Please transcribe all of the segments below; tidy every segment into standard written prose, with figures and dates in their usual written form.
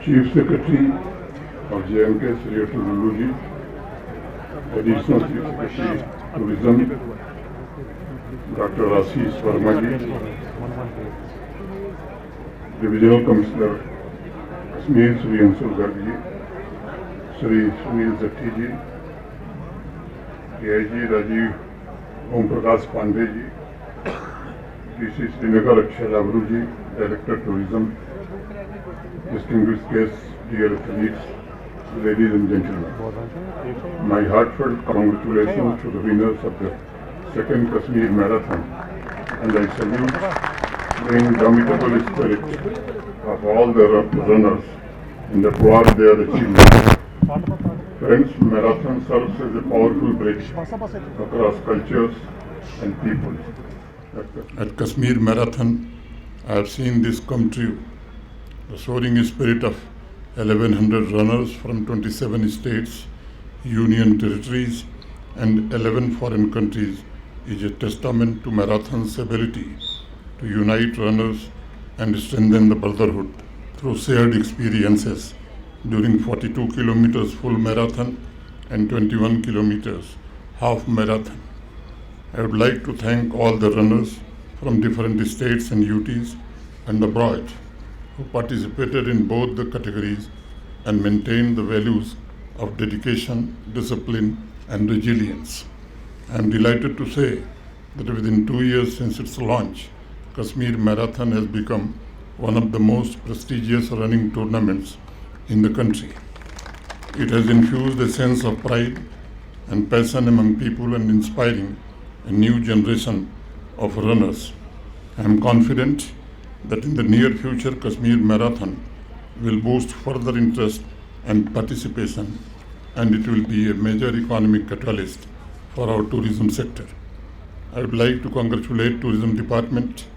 Chief Secretary of JNK, Sri Atul Lulu ji, Additional Chief Secretary Tourism, Dr. Ashish Verma ji, Divisional Commissioner Kashmir Sri Anshul Garg ji, Sri Sunil Zatti ji, DIG Rajiv Om Prakash Pandey ji, DC Srinagar Akshay Labru ji, Director Tourism, distinguished guests, dear colleagues, ladies and gentlemen. My heartfelt congratulations to the winners of the second Kashmir Marathon, and I salute the indomitable spirit of all the runners and applaud their achievements. Friends, marathon serves as a powerful bridge across cultures and peoples. At Kashmir Marathon, I have seen this come true. The soaring spirit of 1,100 runners from 27 states, union territories, and 11 foreign countries is a testament to marathon's ability to unite runners and strengthen the brotherhood through shared experiences during 42 kilometers full marathon and 21 kilometers half marathon. I would like to thank all the runners from different states and UTs and abroad who participated in both the categories and maintained the values of dedication, discipline, and resilience. I am delighted to say that within 2 years since its launch, Kashmir Marathon has become one of the most prestigious running tournaments in the country. It has infused a sense of pride and passion among people and inspiring a new generation of runners. I am confident that in the near future Kashmir Marathon will boost further interest and participation, and it will be a major economic catalyst for our tourism sector. I would like to congratulate Tourism Department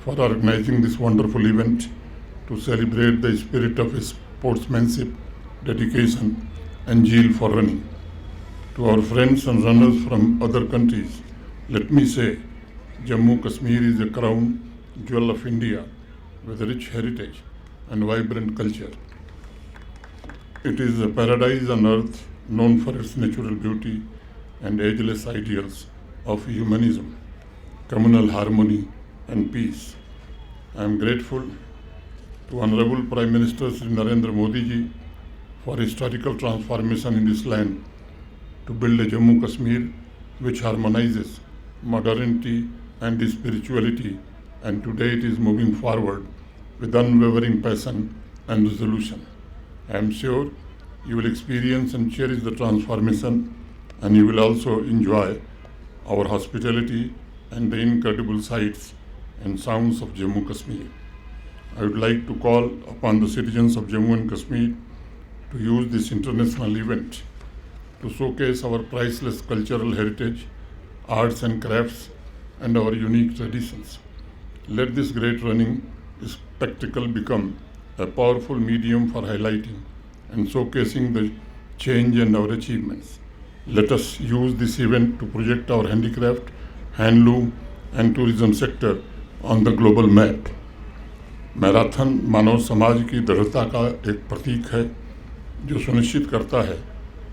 for organizing this wonderful event to celebrate the spirit of sportsmanship, dedication, and zeal for running. To our friends and runners from other countries, let me say, Jammu Kashmir is a crown jewel of India with a rich heritage and vibrant culture. It is a paradise on earth known for its natural beauty and ageless ideals of humanism, communal harmony, and peace. I am grateful to Honorable Prime Minister Sri Narendra Modi ji for historical transformation in this land to build a Jammu Kashmir which harmonizes modernity and spirituality, and today it is moving forward with unwavering passion and resolution. I am sure you will experience and cherish the transformation, and you will also enjoy our hospitality and the incredible sights and sounds of Jammu Kashmir. I would like to call upon the citizens of Jammu and Kashmir to use this international event to showcase our priceless cultural heritage, arts and crafts, and our unique traditions. Let this great running spectacle become a powerful medium for highlighting and showcasing the change and our achievements. Let us use this event to project our handicraft, handloom, and tourism sector on the global map. Marathon मानव समाज की दृढ़ता का एक प्रतीक है जो सुनिश्चित करता है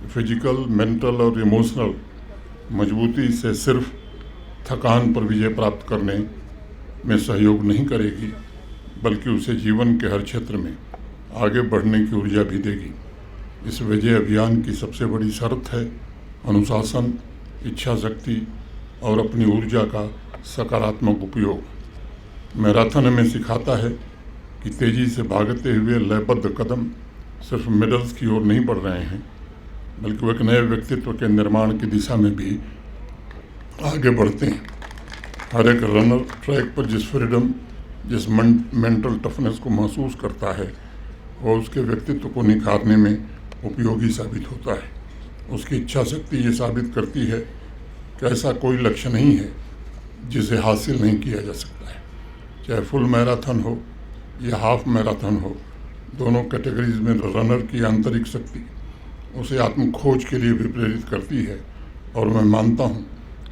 कि फिजिकल, मेंटल और इमोशनल मजबूती से सिर्फ थकान पर विजय प्राप्त करने में सहयोग नहीं करेगी, बल्कि उसे जीवन के हर क्षेत्र में आगे बढ़ने की ऊर्जा भी देगी। इस विजय अभियान की सबसे बड़ी शर्त है अनुशासन, इच्छा शक्ति और अपनी ऊर्जा का सकारात्मक उपयोग। मैराथन हमें सिखाता है कि तेज़ी से भागते हुए लयबद्ध कदम सिर्फ मेडल्स की ओर नहीं बढ़ रहे हैं, बल्कि वो एक नए व्यक्तित्व के निर्माण की दिशा में भी आगे बढ़ते हैं। हर एक रनर ट्रैक पर जिस फ्रीडम, जिस मेंटल टफनेस को महसूस करता है, वह उसके व्यक्तित्व को निखारने में उपयोगी साबित होता है। उसकी इच्छा शक्ति ये साबित करती है कि ऐसा कोई लक्ष्य नहीं है जिसे हासिल नहीं किया जा सकता है। चाहे फुल मैराथन हो या हाफ मैराथन हो, दोनों कैटेगरीज में रनर की आंतरिक शक्ति उसे आत्मखोज के लिए भी प्रेरित करती है। और मैं मानता हूँ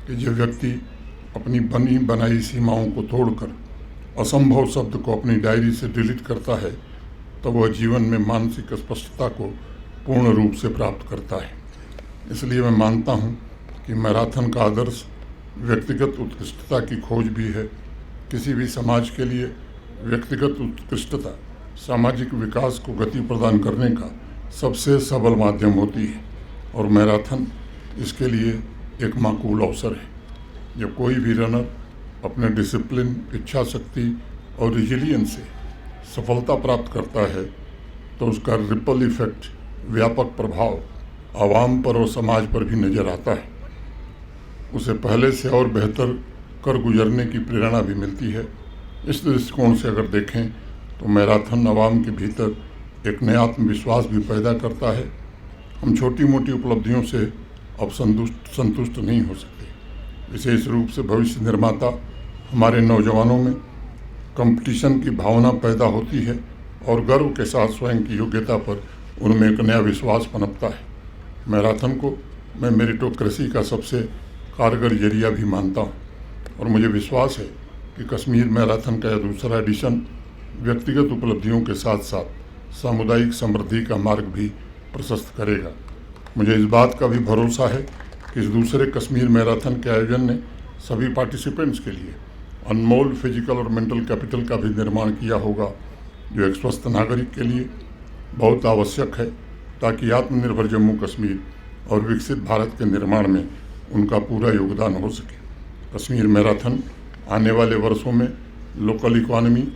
कि जो व्यक्ति अपनी बनी बनाई सीमाओं को तोड़कर असंभव शब्द को अपनी डायरी से डिलीट करता है, तो वह जीवन में मानसिक स्पष्टता को पूर्ण रूप से प्राप्त करता है। इसलिए मैं मानता हूँ कि मैराथन का आदर्श व्यक्तिगत उत्कृष्टता की खोज भी है। किसी भी समाज के लिए व्यक्तिगत उत्कृष्टता सामाजिक विकास को गति प्रदान करने का सबसे सबल माध्यम होती है और मैराथन इसके लिए एक माकूल अवसर है। जब कोई भी रनर अपने डिसिप्लिन, इच्छा शक्ति और रिजिलियंस से सफलता प्राप्त करता है तो उसका रिपल इफेक्ट, व्यापक प्रभाव आवाम पर और समाज पर भी नज़र आता है। उसे पहले से और बेहतर कर गुजरने की प्रेरणा भी मिलती है। इस दृष्टिकोण से अगर देखें तो मैराथन आवाम के भीतर एक नया आत्मविश्वास भी पैदा करता है। हम छोटी मोटी उपलब्धियों से अब संतुष्ट नहीं हो सकते। विशेष रूप से भविष्य निर्माता हमारे नौजवानों में कंपटीशन की भावना पैदा होती है और गर्व के साथ स्वयं की योग्यता पर उनमें एक नया विश्वास पनपता है। मैराथन को मैं मेरिटोक्रेसी का सबसे कारगर जरिया भी मानता हूँ और मुझे विश्वास है कि कश्मीर मैराथन का यह दूसरा एडिशन व्यक्तिगत उपलब्धियों के साथ साथ सामुदायिक समृद्धि का मार्ग भी प्रशस्त करेगा। मुझे इस बात का भी भरोसा है कि इस दूसरे कश्मीर मैराथन के आयोजन ने सभी पार्टिसिपेंट्स के लिए अनमोल फिजिकल और मेंटल कैपिटल का भी निर्माण किया होगा, जो एक स्वस्थ नागरिक के लिए बहुत आवश्यक है ताकि आत्मनिर्भर जम्मू कश्मीर और विकसित भारत के निर्माण में उनका पूरा योगदान हो सके। कश्मीर मैराथन आने वाले वर्षों में लोकल इकॉनमी